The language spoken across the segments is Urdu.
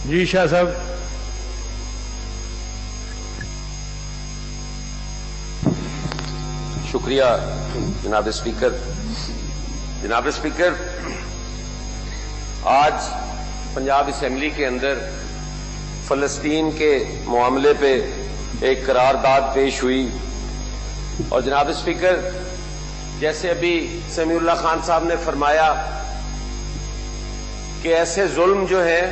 جی شاہ صاحب. شکریہ جناب اسپیکر. جناب اسپیکر، آج پنجاب اسمبلی کے اندر فلسطین کے معاملے پہ ایک قرارداد پیش ہوئی، اور جناب اسپیکر جیسے ابھی سمیع اللہ خان صاحب نے فرمایا کہ ایسے ظلم جو ہے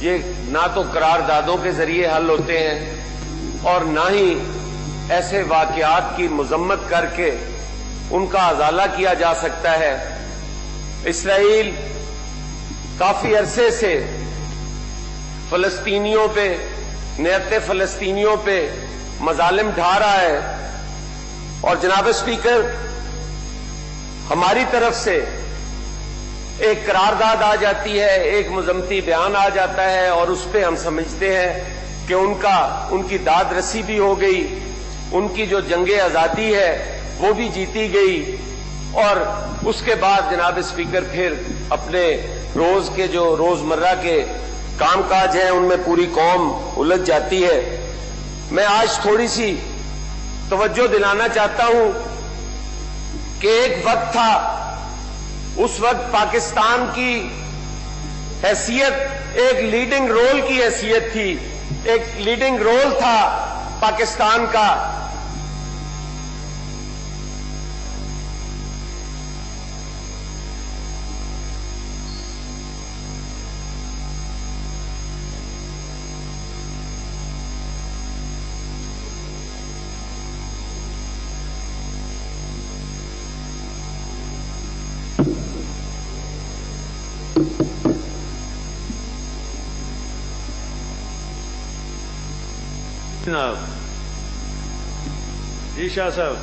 یہ نہ تو قراردادوں کے ذریعے حل ہوتے ہیں اور نہ ہی ایسے واقعات کی مذمت کر کے ان کا ازالہ کیا جا سکتا ہے. اسرائیل کافی عرصے سے فلسطینیوں پہ، نیت فلسطینیوں پہ مظالم ڈھا رہا ہے، اور جناب اسپیکر ہماری طرف سے ایک قرارداد آ جاتی ہے، ایک مذمتی بیان آ جاتا ہے، اور اس پہ ہم سمجھتے ہیں کہ ان کی داد رسی بھی ہو گئی، ان کی جو جنگ آزادی ہے وہ بھی جیتی گئی، اور اس کے بعد جناب اسپیکر پھر اپنے روز کے جو روزمرہ کے کام کاج ہیں ان میں پوری قوم الجھ جاتی ہے. میں آج تھوڑی سی توجہ دلانا چاہتا ہوں کہ ایک وقت تھا، اس وقت پاکستان کی حیثیت ایک لیڈنگ رول کی حیثیت تھی، ایک لیڈنگ رول تھا پاکستان کا. جناب. جی شاہ صاحب.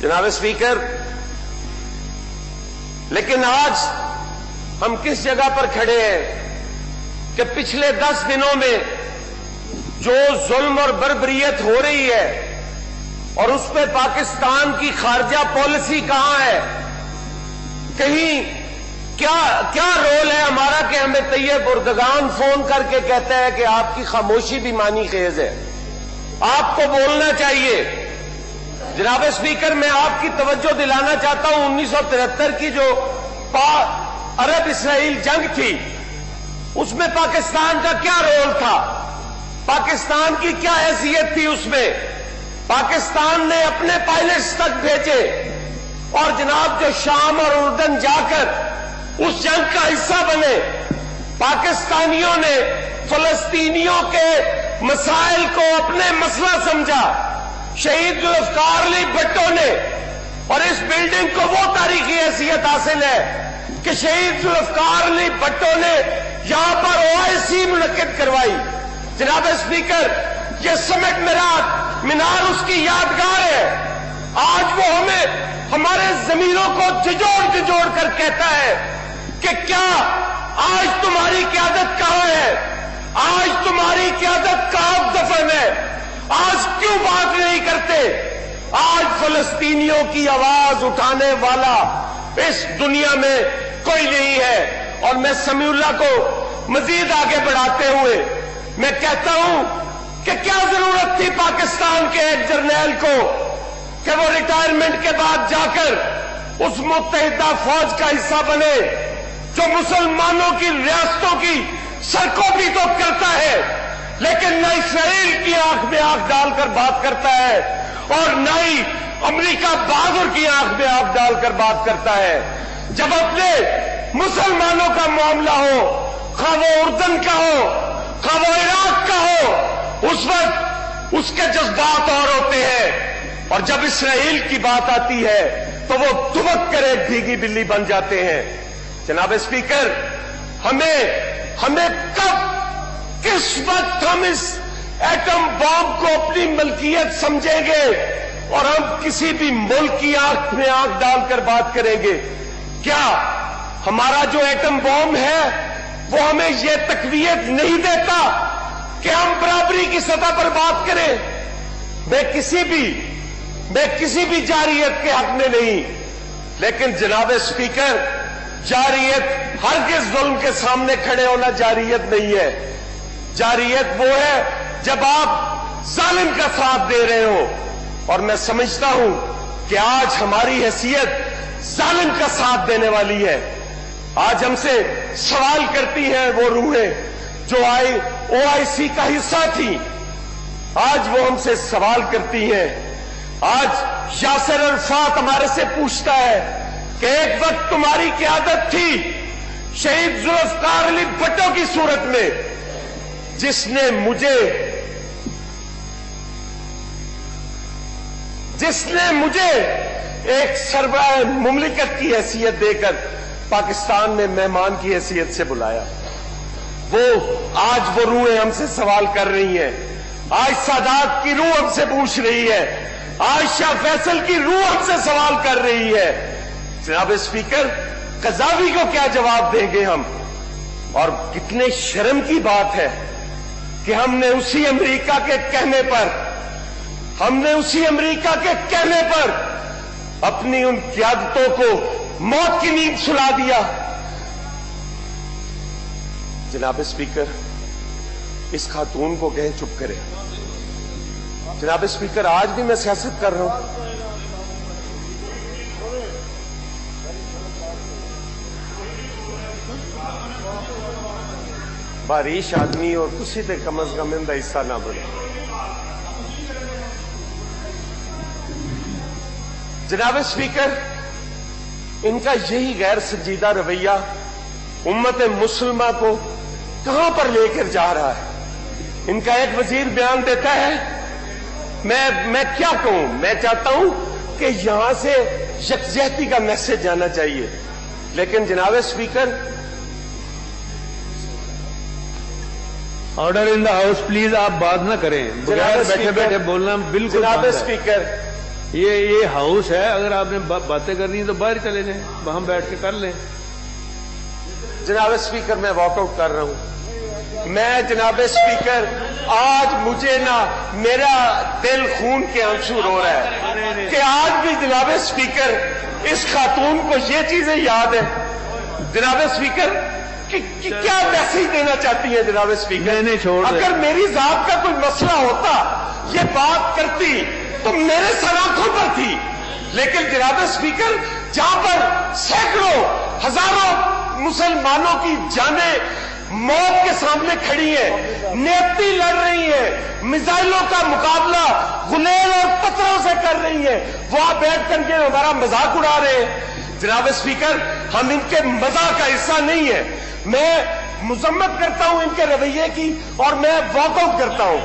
جناب اسپیکر، لیکن آج ہم کس جگہ پر کھڑے ہیں کہ پچھلے 10 دنوں میں جو ظلم اور بربریت ہو رہی ہے اور اس پہ پاکستان کی خارجہ پالیسی کہاں ہے؟ کہیں کیا رول ہے ہمارا کہ ہمیں طیب اردگان فون کر کے کہتا ہے کہ آپ کی خاموشی بھی معنی خیز ہے، آپ کو بولنا چاہیے. جناب اسپیکر، میں آپ کی توجہ دلانا چاہتا ہوں 1973 کی جو عرب اسرائیل جنگ تھی اس میں پاکستان کا کیا رول تھا، پاکستان کی کیا حیثیت تھی. اس میں پاکستان نے اپنے پائلٹس تک بھیجے، اور جناب جو شام اور اردن جا کر اس جنگ کا حصہ بنے. پاکستانیوں نے فلسطینیوں کے مسائل کو اپنے مسئلہ سمجھا. شہید ذوالفقار علی بھٹو نے، اور اس بلڈنگ کو وہ تاریخی حیثیت حاصل ہے کہ شہید ذوالفقار علی بھٹو نے یہاں پر OIC منعقد کروائی. جناب اسپیکر، یہ سمٹ مینار اس کی یادگار ہے. آج وہ ہمارے ضمیروں کو جھجوڑ کر کہتا ہے کہ کیا آج تمہاری قیادت کہاں ہے، آج تمہاری قیادت کہاں دفن ہے، آج کیوں بات نہیں کرتے؟ آج فلسطینیوں کی آواز اٹھانے والا اس دنیا میں کوئی نہیں ہے. اور میں سمیع اللہ کو مزید آگے بڑھاتے ہوئے میں کہتا ہوں کہ کیا ضرورت تھی پاکستان کے ایک جرنیل کو کہ وہ ریٹائرمنٹ کے بعد جا کر اس متحدہ فوج کا حصہ بنے جو مسلمانوں کی ریاستوں کی سڑکوں بھی تو کرتا ہے، لیکن نہ اسرائیل کی آنکھ میں آنکھ ڈال کر بات کرتا ہے اور نہ ہی امریکہ بہادر کی آنکھ میں آنکھ ڈال کر بات کرتا ہے. جب اپنے مسلمانوں کا معاملہ ہو، خواہ وہ اردن کا ہو، خواہ وہ عراق کا ہو، اس وقت اس کے جذبات اور ہوتے ہیں، اور جب اسرائیل کی بات آتی ہے تو وہ دبک کر ایک بھیگی بلی بن جاتے ہیں. جناب اسپیکر، ہمیں کب کس وقت ہم اس ایٹم بم کو اپنی ملکیت سمجھیں گے اور ہم کسی بھی ملک کی آنکھ میں آنکھ ڈال کر بات کریں گے؟ کیا ہمارا جو ایٹم بم ہے وہ ہمیں یہ تقویت نہیں دیتا کہ ہم برابری کی سطح پر بات کریں؟ میں کسی بھی جارحیت کے حق میں نہیں، لیکن جناب اسپیکر، جارحیت ہرگز ظلم کے سامنے کھڑے ہونا جارحیت نہیں ہے. جارحیت وہ ہے جب آپ ظالم کا ساتھ دے رہے ہو. اور میں سمجھتا ہوں کہ آج ہماری حیثیت ظالم کا ساتھ دینے والی ہے. آج ہم سے سوال کرتی ہیں وہ روحیں جو OIC کا حصہ تھی. آج وہ ہم سے سوال کرتی ہیں. آج یاسر عرفات ہمارے سے پوچھتا ہے کہ ایک وقت تمہاری قیادت تھی شہید ذوالفقار علی بھٹو کی صورت میں، جس نے مجھے ایک سربراہ مملکت کی حیثیت دے کر پاکستان میں مہمان کی حیثیت سے بلایا. آج وہ روحیں ہم سے سوال کر رہی ہیں. آج سادات کی روح ہم سے پوچھ رہی ہے. آج شاہ فیصل کی روح ہم سے سوال کر رہی ہے. جناب اسپیکر، قذافی کو کیا جواب دیں گے ہم؟ اور کتنے شرم کی بات ہے کہ ہم نے اسی امریکہ کے کہنے پر اپنی ان قیادتوں کو موت کی نیند سلا دیا. جناب اسپیکر، اس خاتون کو کہیں چپ کرے. جناب اسپیکر، آج بھی میں سیاست کر رہا ہوں. بارش آدمی اور کسی تے کم از کم اندہ حصہ نہ بنے. جناب اسپیکر، ان کا یہی غیر سنجیدہ رویہ امت مسلمہ کو کہاں پر لے کر جا رہا ہے. ان کا ایک وزیر بیان دیتا ہے، میں کیا کہوں، میں چاہتا ہوں کہ یہاں سے یکجہتی کا میسج جانا چاہیے. لیکن جناب speaker, order in the house please, آپ بات نہ کریں. بغیر بیٹھے بیٹھے بولنا بالکل. جناب اسپیکر، یہ ہاؤس ہے، اگر آپ نے باتیں کرنی ہیں تو باہر چلے جائیں، وہاں بیٹھ کے کر لیں. جناب اسپیکر، میں واک آؤٹ کر رہا ہوں. میں جناب اسپیکر، آج مجھے میرا دل خون کے آنسو رو رہا ہے کہ آج بھی جناب اسپیکر اس خاتون کو یہ چیزیں یاد ہیں. جناب اسپیکر، کیا میسج دینا چاہتی ہیں جناب اسپیکر؟ اگر میری ذات کا کوئی مسئلہ ہوتا، یہ بات کرتی تو میرے سر آنکھوں پر تھی. لیکن جناب اسپیکر، جہاں پر سینکڑوں ہزاروں مسلمانوں کی جانیں موت کے سامنے کھڑی ہیں، نیتی لڑ رہی ہیں، میزائلوں کا مقابلہ غلیل اور پتھروں سے کر رہی ہیں، وہاں بیٹھ کر کے ہمارا مذاق اڑا رہے ہیں. جناب اسپیکر، ہم ان کے مذاق کا حصہ نہیں ہے. میں مذمت کرتا ہوں ان کے رویے کی اور میں واک آؤٹ کرتا ہوں.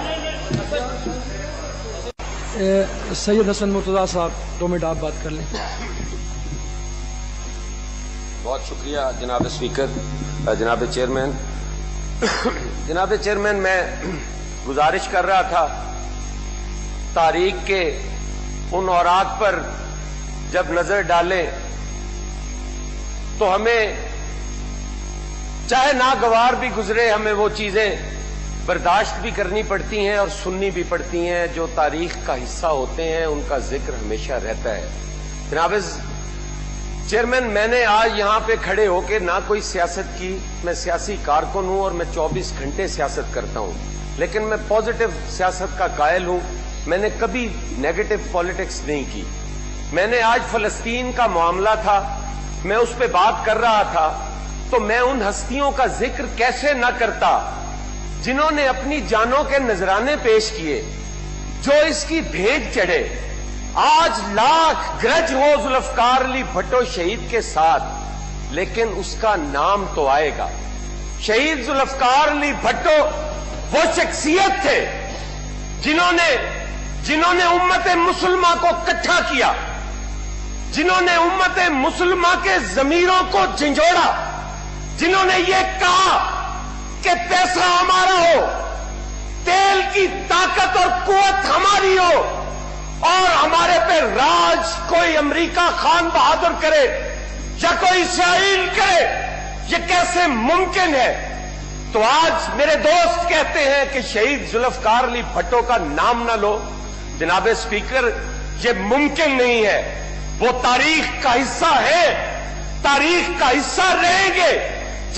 سید حسن مرتضیٰ صاحب، 2 منٹ آپ بات کر لیں. بہت شکریہ جناب اسپیکر. جناب چیئرمین، میں گزارش کر رہا تھا، تاریخ کے ان اوراق پر جب نظر ڈالیں تو ہمیں چاہے ناگوار بھی گزرے، ہمیں وہ چیزیں برداشت بھی کرنی پڑتی ہیں اور سننی بھی پڑتی ہیں جو تاریخ کا حصہ ہوتے ہیں. ان کا ذکر ہمیشہ رہتا ہے. جناب چیئرمین، میں نے آج یہاں پہ کھڑے ہو کے نہ کوئی سیاست کی، میں سیاسی کارکن ہوں اور میں 24 گھنٹے سیاست کرتا ہوں، لیکن میں پازیٹو سیاست کا قائل ہوں. میں نے کبھی نیگیٹو پالیٹکس نہیں کی. میں نے آج فلسطین کا معاملہ تھا، میں اس پہ بات کر رہا تھا، تو میں ان ہستیوں کا ذکر کیسے نہ کرتا جنہوں نے اپنی جانوں کے نذرانے پیش کیے، جو اس کی بھیج چڑھے. آج لاکھ گرج ہو ذوالفقار علی بھٹو شہید کے ساتھ، لیکن اس کا نام تو آئے گا. شہید ذوالفقار علی بھٹو وہ شخصیت تھے جنہوں نے امت مسلمہ کو اکٹھا کیا، جنہوں نے امت مسلمہ کے ضمیروں کو جھنجھوڑا، جنہوں نے یہ کہا کہ پیسہ ہمارا ہو، تیل کی طاقت اور قوت ہماری ہو، اور ہمارے پہ راج کوئی امریکہ خان بہادر کرے یا کوئی اسرائیل کرے، یہ کیسے ممکن ہے؟ تو آج میرے دوست کہتے ہیں کہ شہید ذوالفقار علی بھٹو کا نام نہ لو. جناب اسپیکر، یہ ممکن نہیں ہے. وہ تاریخ کا حصہ ہے، تاریخ کا حصہ رہیں گے.